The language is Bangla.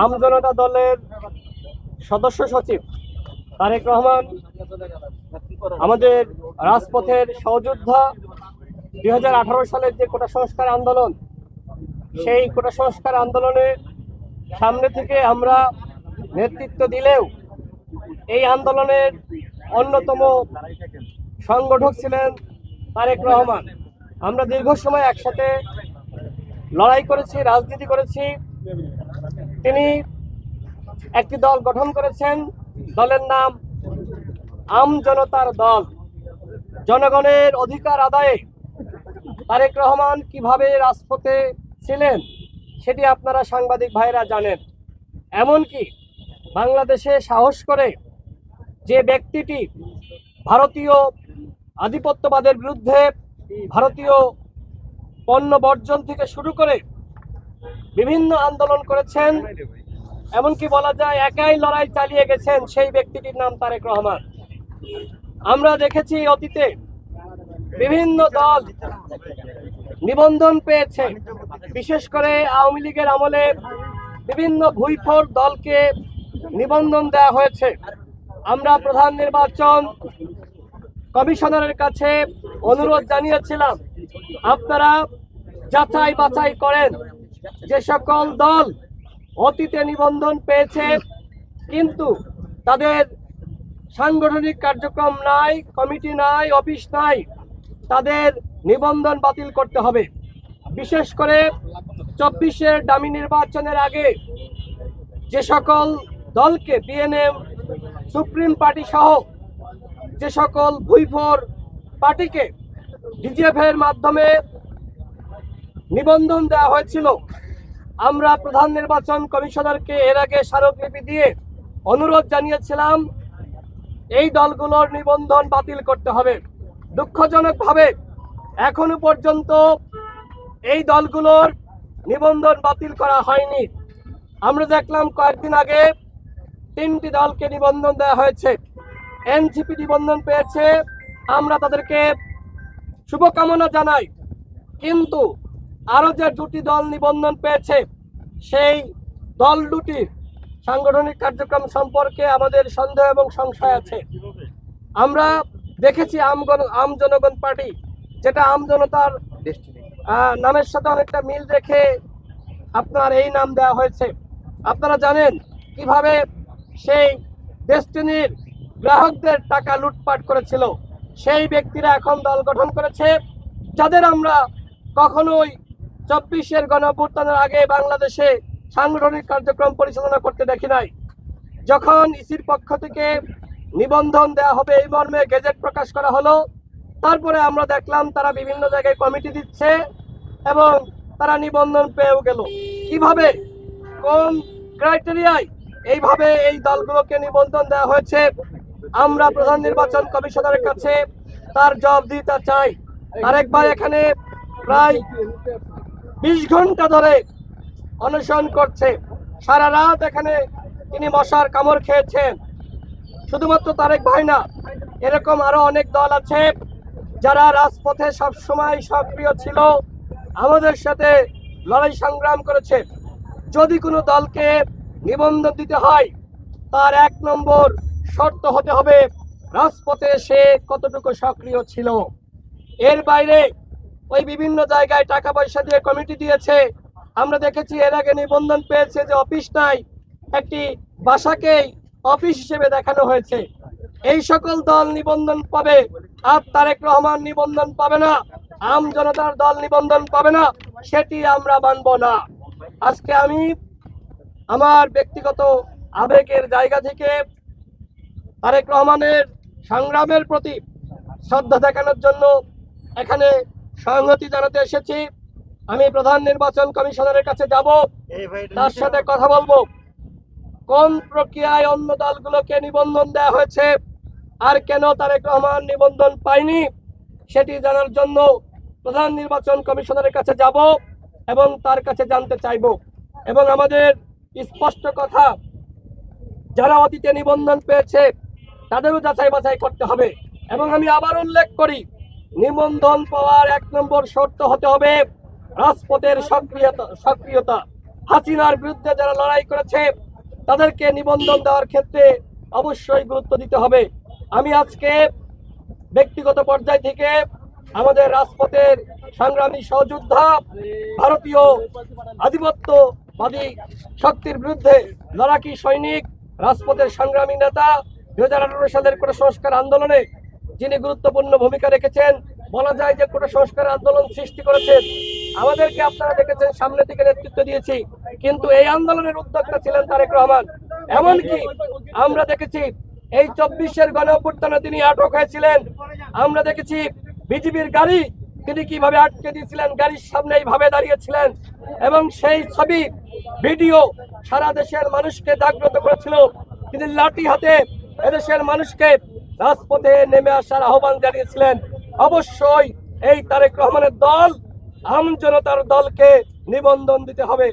আমজনতা দলের সদস্য সচিব তারেক রহমান আমাদের রাজপথের সহযোদ্ধা। 2018 সালের যে কোটা সংস্কার আন্দোলন, সেই কোটা সংস্কার আন্দোলনে সামনে থেকে আমরা নেতৃত্ব দিলেও এই আন্দোলনের অন্যতম সংগঠক ছিলেন তারেক রহমান। আমরা দীর্ঘ সময় একসাথে লড়াই করেছি, রাজনীতি করেছি। তিনি একটি দল গঠন করেছেন, দলের নাম আমজনতার দল। জনগণের অধিকার আদায়ে তারেক রহমান কিভাবে রাজপথে ছিলেন সেটি আপনারা সাংবাদিক ভাইরা জানেন। এমনকি বাংলাদেশে সাহস করে যে ব্যক্তিটি ভারতীয় আধিপত্যবাদের বিরুদ্ধে, ভারতীয় পণ্য বর্জন থেকে শুরু করে বিভিন্ন আন্দোলন করেছেন, এমনকি বলা যায় একাই লড়াই চালিয়ে গেছেন, সেই ব্যক্তিটির নাম তারেক রহমান। আমরা দেখেছি অতীতে বিভিন্ন দল নিবন্ধন পেয়েছে, বিশেষ করে আওয়ামী লীগের আমলে বিভিন্ন ভুইফোর দলকে নিবন্ধন দেওয়া হয়েছে। আমরা প্রধান নির্বাচন কমিশনারের কাছে অনুরোধ জানিয়েছিলাম, আপনারা যাচাই বাছাই করেন যে সকল দল অতীতে নিবন্ধন পেয়েছে কিন্তু তাদের সাংগঠনিক কার্যক্রম নাই, কমিটি নাই, অফিস নাই, তাদের নিবন্ধন বাতিল করতে হবে। বিশেষ করে 24-এর ডামি নির্বাচনের আগে যে সকল দলকে বিএনএম, সুপ্রিম পার্টি সহ যে সকল ভুইফোর পার্টিকে ডিজিএফ এর মাধ্যমে নিবন্ধন দেওয়া হয়েছিল, আমরা প্রধান নির্বাচন কমিশনারকে এর আগে স্মারকলিপি দিয়ে অনুরোধ জানিয়েছিলাম এই দলগুলোর নিবন্ধন বাতিল করতে হবে। দুঃখজনকভাবে এখনো পর্যন্ত এই দলগুলোর নিবন্ধন বাতিল করা হয়নি। আমরা দেখলাম কয়েকদিন আগে 3টি দলকে নিবন্ধন দেওয়া হয়েছে। এনসিপি নিবন্ধন পেয়েছে, আমরা তাদেরকে শুভকামনা জানাই। কিন্তু আরো যে 2টি দল নিবন্ধন পেয়েছে, সেই দল দুটির সাংগঠনিক কার্যক্রম সম্পর্কে আমাদের সন্দেহ এবং সংশয় আছে। আমরা দেখেছি আম জনগণ পার্টি, যেটা আমজনতার নামের সাথে অনেকটা মিল রেখে আপনার এই নাম দেওয়া হয়েছে। আপনারা জানেন কিভাবে সেই ডেস্টিনির গ্রাহকদের টাকা লুটপাট করেছিল। সেই ব্যক্তিরা এখন দল গঠন করেছে, যাদের আমরা কখনোই 24-এর গণঅভ্যুত্থানের আগে বাংলাদেশে সাংগঠনিক কার্যক্রম পরিচালনা করতে দেখি নাই। যখন ইসির পক্ষ থেকে নিবন্ধন দেওয়া হবে এই মর্মে গেজেট প্রকাশ করা হলো, তারপরে আমরা দেখলাম তারা বিভিন্ন জায়গায় কমিটি দিচ্ছে এবং তারা নিবন্ধন পেয়েও গেল। কিভাবে, কোন ক্রাইটেরিয়ায় এইভাবে এই দলগুলোকে নিবন্ধন দেওয়া হয়েছে, আমরা প্রধান নির্বাচন কমিশনারের কাছে তার জবাবদিহিতা চাই। তারেক ভাই এখানে প্রায় 20 ঘন্টা ধরে অনশন করছে, সারা রাত এখানে তিনি মশার কামড় খেয়েছেন। শুধুমাত্র তারেক ভাই না, এরকম আরো অনেক দল আছে যারা রাজপথে সবসময় সক্রিয় ছিল, আমাদের সাথে লড়াই সংগ্রাম করেছে। যদি কোনো দলকে নিবন্ধন দিতে হয়, তার 1 নম্বর শর্ত হতে হবে রাজপথে সে কতটুকু সক্রিয় ছিল। এর বাইরে ওই বিভিন্ন জায়গায় টাকা পয়সা দিয়ে কমিটি দিয়েছে। আমরা দেখেছি এর আগে নিবন্ধন পেয়েছে যে অফিস নাই, একটি বাসাকেই অফিস হিসেবে দেখানো হয়েছে। এই সকল দল নিবন্ধন পাবে, আর তারেক রহমান নিবন্ধন পাবে না, আম জনতার দল নিবন্ধন পাবে না, সেটি আমরা মানব না। আজকে আমি আমার ব্যক্তিগত আবেগের জায়গা থেকে তারেক রহমানের সংগ্রামের প্রতি শ্রদ্ধা দেখানোর জন্য এখানে সংহতি জানাতে এসেছি। আমি প্রধান নির্বাচন কমিশনারের কাছে যাব, তার সাথে কথা বলবো কোন প্রক্রিয়ায় অন্য দলগুলোকে নিবন্ধন দেওয়া হয়েছে আর কেন তারেক রহমান নিবন্ধন পায়নি, সেটি জানার জন্য প্রধান নির্বাচন কমিশনারের কাছে যাব এবং তার কাছে জানতে চাইব। এবং আমাদের স্পষ্ট কথা, যারা অতীতে নিবন্ধন পেয়েছে তাদেরও যাচাই বাছাই করতে হবে। এবং আমি আবার উল্লেখ করি, নিবন্ধন পাওয়ার 1 নম্বর শর্ত হতে হবে রাজপথের সক্রিয়তা। হাসিনার বিরুদ্ধে যারা লড়াই করেছে তাদেরকে নিবন্ধন দেওয়ার ক্ষেত্রে অবশ্যই গুরুত্ব দিতে হবে। আমি আজকে ব্যক্তিগত পর্যায় থেকে আমাদের রাজপথের সংগ্রামী সহযোদ্ধা, ভারতীয় আধিপত্যবাদী শক্তির বিরুদ্ধে লড়াকি সৈনিক, রাজপথের সংগ্রামী নেতা, 2018 সালের কোটা সংস্কার আন্দোলনে যিনি গুরুত্বপূর্ণ ভূমিকা রেখেছেন, বলা যায় যে কোটা সংস্কার আন্দোলন সৃষ্টি করেছেন। আমাদেরকে আপনারা দেখেছেন সামনে থেকে নেতৃত্ব দিয়েছি, কিন্তু এই আন্দোলনের উদ্যোক্তা ছিলেন তারেক রহমান। এমনকি আমরা দেখেছি এই 24-এর গণঅভ্যুত্থানে তিনি আটক হয়েছিলেন। আমরা দেখেছি বিজিবির গাড়ি তিনি কিভাবে আটকে দিয়েছিলেন, গাড়ির সামনে এইভাবে দাঁড়িয়েছিলেন, এবং সেই ছবি ভিডিও সারা দেশের মানুষকে জাগ্রত করেছিল। তিনি লাঠি হাতে এদেশের মানুষকে রাজপথে নেমে আসার আহ্বান জানিয়েছিলেন। অবশ্যই এই তারেক রহমানের দল আমজনতার দলকে নিবন্ধন দিতে হবে।